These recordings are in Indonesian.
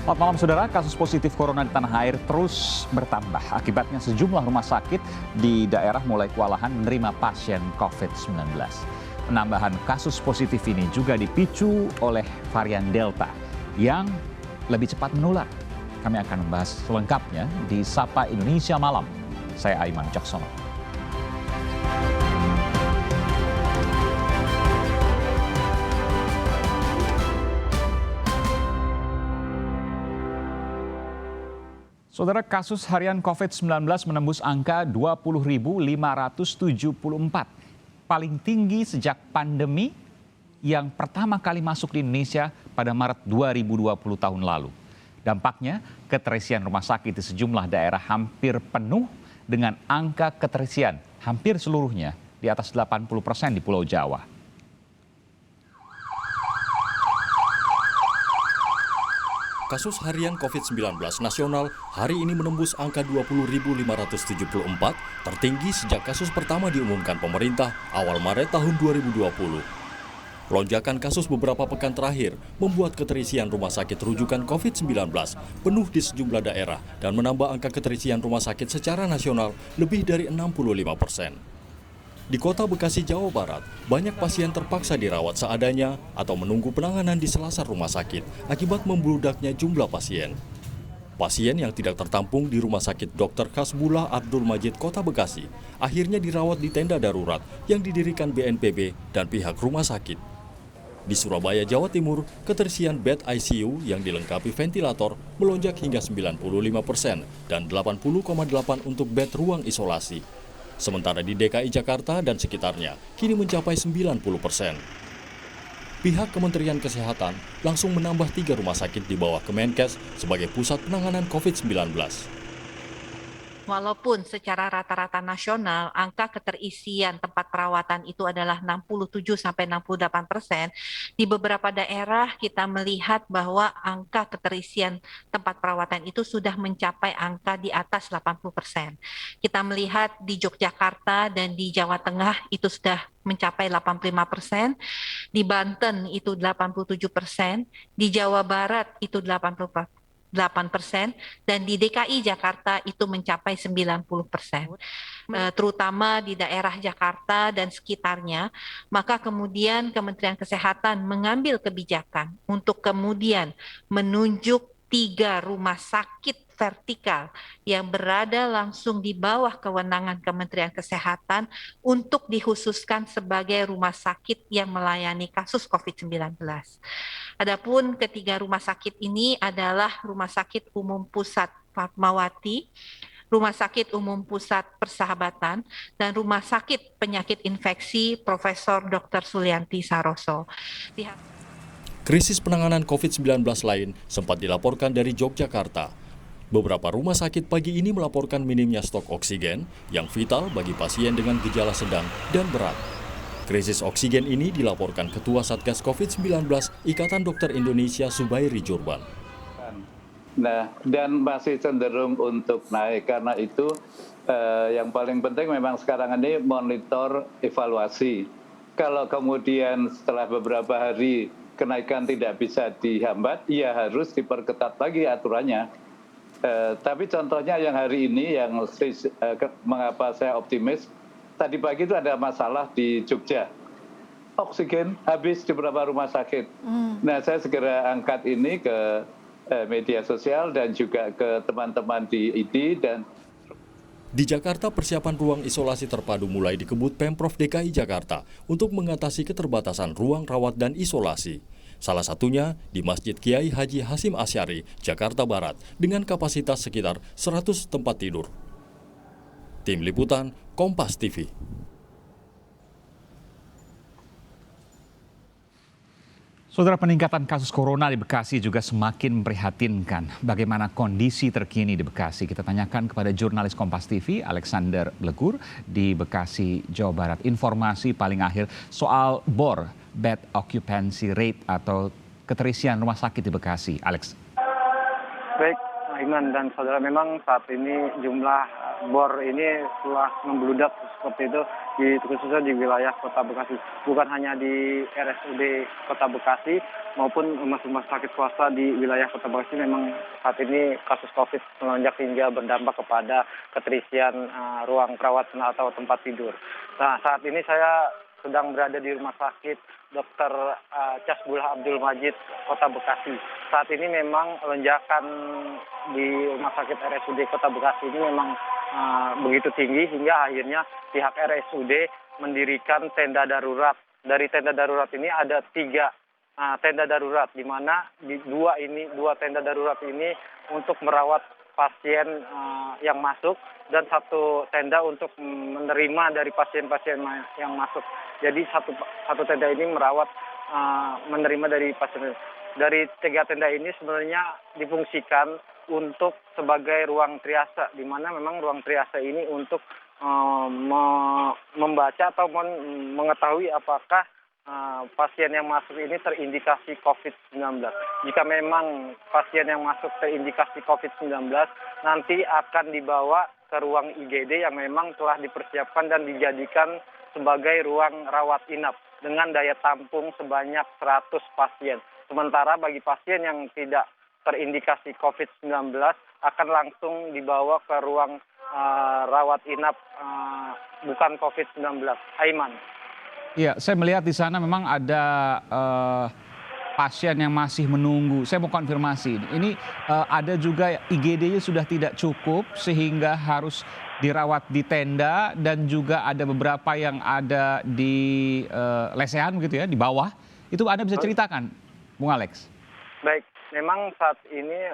Selamat malam saudara, kasus positif corona di tanah air terus bertambah. Akibatnya sejumlah rumah sakit di daerah mulai kewalahan menerima pasien COVID-19. Penambahan kasus positif ini juga dipicu oleh varian Delta yang lebih cepat menular. Kami akan membahas selengkapnya di Sapa Indonesia Malam. Saya Aiman Caksono. Saudara, kasus harian COVID-19 menembus angka 20.574. Paling tinggi sejak pandemi yang pertama kali masuk di Indonesia pada Maret 2020 tahun lalu. Dampaknya, keterisian rumah sakit di sejumlah daerah hampir penuh dengan angka keterisian hampir seluruhnya di atas 80% di Pulau Jawa. Kasus harian COVID-19 nasional hari ini menembus angka 20.574, tertinggi sejak kasus pertama diumumkan pemerintah awal Maret tahun 2020. Lonjakan kasus beberapa pekan terakhir membuat keterisian rumah sakit rujukan COVID-19 penuh di sejumlah daerah dan menambah angka keterisian rumah sakit secara nasional lebih dari 65%. Di kota Bekasi, Jawa Barat, banyak pasien terpaksa dirawat seadanya atau menunggu penanganan di selasar rumah sakit akibat membludaknya jumlah pasien. Pasien yang tidak tertampung di Rumah Sakit Dr. Hasbullah Abdul Majid Kota Bekasi akhirnya dirawat di tenda darurat yang didirikan BNPB dan pihak rumah sakit. Di Surabaya, Jawa Timur, keterisian bed ICU yang dilengkapi ventilator melonjak hingga 95% dan 80,8% untuk bed ruang isolasi. Sementara di DKI Jakarta dan sekitarnya kini mencapai 90%. Pihak Kementerian Kesehatan langsung menambah 3 rumah sakit di bawah Kemenkes sebagai pusat penanganan COVID-19. Walaupun secara rata-rata nasional angka keterisian tempat perawatan itu adalah 67-68%, di beberapa daerah kita melihat bahwa angka keterisian tempat perawatan itu sudah mencapai angka di atas 80%. Kita melihat di Yogyakarta dan di Jawa Tengah itu sudah mencapai 85%, di Banten itu 87%, di Jawa Barat itu 8%, dan di DKI Jakarta itu mencapai 90%. Terutama di daerah Jakarta dan sekitarnya, maka kemudian Kementerian Kesehatan mengambil kebijakan untuk kemudian menunjuk 3 rumah sakit vertikal yang berada langsung di bawah kewenangan Kementerian Kesehatan untuk dikhususkan sebagai rumah sakit yang melayani kasus COVID-19. Adapun ketiga rumah sakit ini adalah Rumah Sakit Umum Pusat Fatmawati, Rumah Sakit Umum Pusat Persahabatan, dan Rumah Sakit Penyakit Infeksi Profesor Dr. Sulianti Saroso. Krisis penanganan COVID-19 lain sempat dilaporkan dari Yogyakarta. Beberapa rumah sakit pagi ini melaporkan minimnya stok oksigen yang vital bagi pasien dengan gejala sedang dan berat. Krisis oksigen ini dilaporkan Ketua Satgas COVID-19 Ikatan Dokter Indonesia Zubairi Jurban. Nah, dan masih cenderung untuk naik. Karena itu yang paling penting memang sekarang ini monitor evaluasi. Kalau kemudian setelah beberapa hari kenaikan tidak bisa dihambat, ya harus diperketat lagi aturannya. Tapi contohnya yang hari ini, yang mengapa saya optimis, tadi pagi itu ada masalah di Jogja. Oksigen habis di beberapa rumah sakit. Nah, saya segera angkat ini ke media sosial dan juga ke teman-teman di ID. Di Jakarta, persiapan ruang isolasi terpadu mulai dikebut Pemprov DKI Jakarta untuk mengatasi keterbatasan ruang rawat dan isolasi. Salah satunya di Masjid Kiai Haji Hasyim Asy'ari, Jakarta Barat, dengan kapasitas sekitar 100 tempat tidur. Tim Liputan, Kompas TV. Saudara, peningkatan kasus corona di Bekasi juga semakin memprihatinkan. Bagaimana kondisi terkini di Bekasi? Kita tanyakan kepada jurnalis Kompas TV, Alexander Blegur, di Bekasi, Jawa Barat. Informasi paling akhir soal BOR, Bed Occupancy Rate atau keterisian rumah sakit di Bekasi. Alex. Baik, Iman dan saudara, memang saat ini jumlah bor ini telah membludak seperti itu khususnya di wilayah Kota Bekasi. Bukan hanya di RSUD Kota Bekasi maupun rumah sakit swasta di wilayah Kota Bekasi, memang saat ini kasus COVID melonjak hingga berdampak kepada keterisian ruang perawatan atau tempat tidur. Nah, saat ini saya sedang berada di Rumah Sakit Dr. Casbullah Abdul Majid, Kota Bekasi. Saat ini memang lonjakan di Rumah Sakit RSUD Kota Bekasi ini memang begitu tinggi hingga akhirnya pihak RSUD mendirikan tenda darurat. Dari tenda darurat ini ada 3 tenda darurat, di mana dua tenda darurat ini untuk merawat pasien yang masuk dan 1 tenda untuk menerima dari pasien-pasien yang masuk. Jadi satu tenda ini merawat menerima dari pasien. Dari 3 tenda ini sebenarnya difungsikan untuk sebagai ruang triase, di mana memang ruang triase ini untuk membaca atau mengetahui apakah pasien yang masuk ini terindikasi COVID-19. Jika memang pasien yang masuk terindikasi COVID-19, nanti akan dibawa ke ruang IGD yang memang telah dipersiapkan dan dijadikan sebagai ruang rawat inap dengan daya tampung sebanyak 100 pasien. Sementara bagi pasien yang tidak terindikasi COVID-19 akan langsung dibawa ke ruang rawat inap bukan COVID-19. Aiman. Iya, saya melihat di sana memang ada pasien yang masih menunggu. Saya mau konfirmasi, ini ada juga IGD-nya sudah tidak cukup sehingga harus dirawat di tenda, dan juga ada beberapa yang ada di lesehan begitu ya, di bawah. Itu Anda bisa ceritakan, Bung Alex? Baik, memang saat ini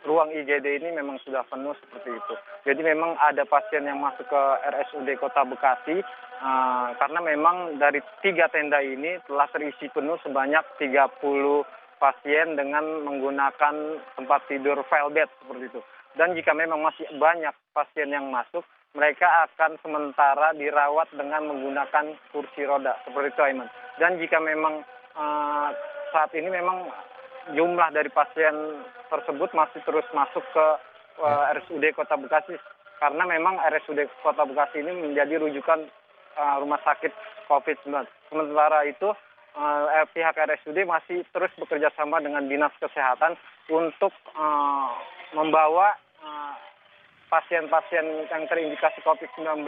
ruang IGD ini memang sudah penuh seperti itu. Jadi memang ada pasien yang masuk ke RSUD Kota Bekasi karena memang dari 3 tenda ini telah terisi penuh sebanyak 30 pasien dengan menggunakan tempat tidur file bed seperti itu. Dan jika memang masih banyak pasien yang masuk, mereka akan sementara dirawat dengan menggunakan kursi roda seperti itu, Aiman. Dan jika memang saat ini memang jumlah dari pasien tersebut masih terus masuk ke RSUD Kota Bekasi, karena memang RSUD Kota Bekasi ini menjadi rujukan rumah sakit COVID-19. Sementara itu pihak RSUD masih terus bekerja sama dengan Dinas Kesehatan untuk membawa pasien-pasien yang terindikasi COVID-19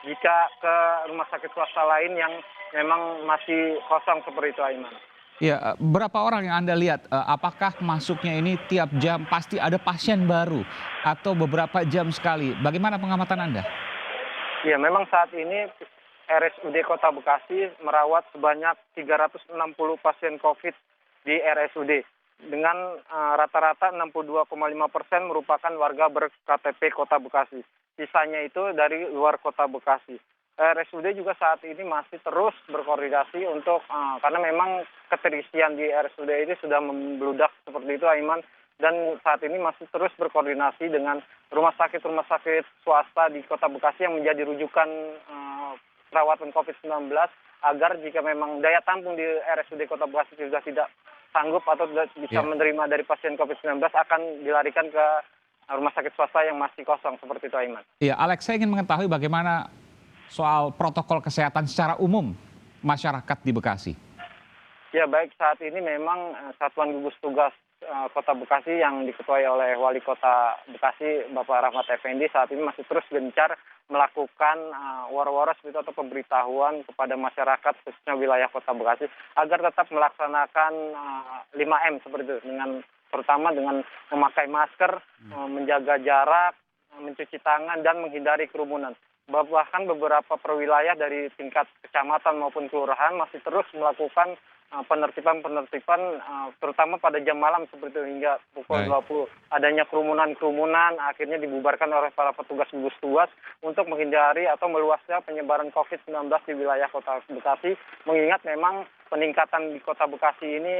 jika ke rumah sakit swasta lain yang memang masih kosong seperti itu, Aiman. Ya, berapa orang yang Anda lihat? Apakah masuknya ini tiap jam pasti ada pasien baru atau beberapa jam sekali? Bagaimana pengamatan Anda? Ya, memang saat ini RSUD Kota Bekasi merawat sebanyak 360 pasien COVID di RSUD. Dengan rata-rata 62,5% merupakan warga ber-KTP Kota Bekasi. Sisanya itu dari luar Kota Bekasi. RSUD juga saat ini masih terus berkoordinasi untuk karena memang keterisian di RSUD ini sudah membludak seperti itu, Aiman, dan saat ini masih terus berkoordinasi dengan rumah sakit swasta di Kota Bekasi yang menjadi rujukan perawatan COVID-19 agar jika memang daya tampung di RSUD Kota Bekasi sudah tidak sanggup atau bisa menerima dari pasien COVID-19 akan dilarikan ke rumah sakit swasta yang masih kosong seperti itu, Aiman. Iya, Alex, saya ingin mengetahui bagaimana soal protokol kesehatan secara umum masyarakat di Bekasi. Ya, baik, saat ini memang Satuan Gugus Tugas Kota Bekasi yang diketuai oleh Wali Kota Bekasi, Bapak Rahmat Effendi, saat ini masih terus gencar melakukan war-waras atau pemberitahuan kepada masyarakat khususnya wilayah Kota Bekasi agar tetap melaksanakan 5M seperti itu, terutama dengan memakai masker, menjaga jarak, mencuci tangan, dan menghindari kerumunan. Bahkan beberapa perwilayah dari tingkat kecamatan maupun kelurahan masih terus melakukan penertiban terutama pada jam malam seperti itu hingga pukul 20. Adanya kerumunan akhirnya dibubarkan oleh para petugas gugus tugas untuk menghindari atau meluasnya penyebaran COVID-19 di wilayah Kota Bekasi, mengingat memang peningkatan di Kota Bekasi ini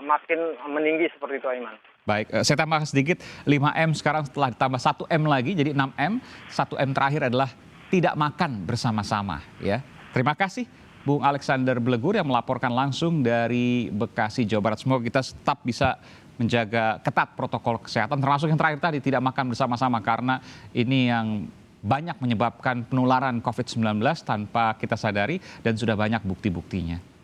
makin meninggi seperti itu, Aiman. Baik, saya tambah sedikit, 5M sekarang setelah ditambah 1M lagi jadi 6M. 1M terakhir adalah tidak makan bersama-sama, ya. Terima kasih Bung Alexander Blegur yang melaporkan langsung dari Bekasi, Jawa Barat. Semoga kita tetap bisa menjaga ketat protokol kesehatan, termasuk yang terakhir tadi tidak makan bersama-sama karena ini yang banyak menyebabkan penularan COVID-19 tanpa kita sadari dan sudah banyak bukti-buktinya.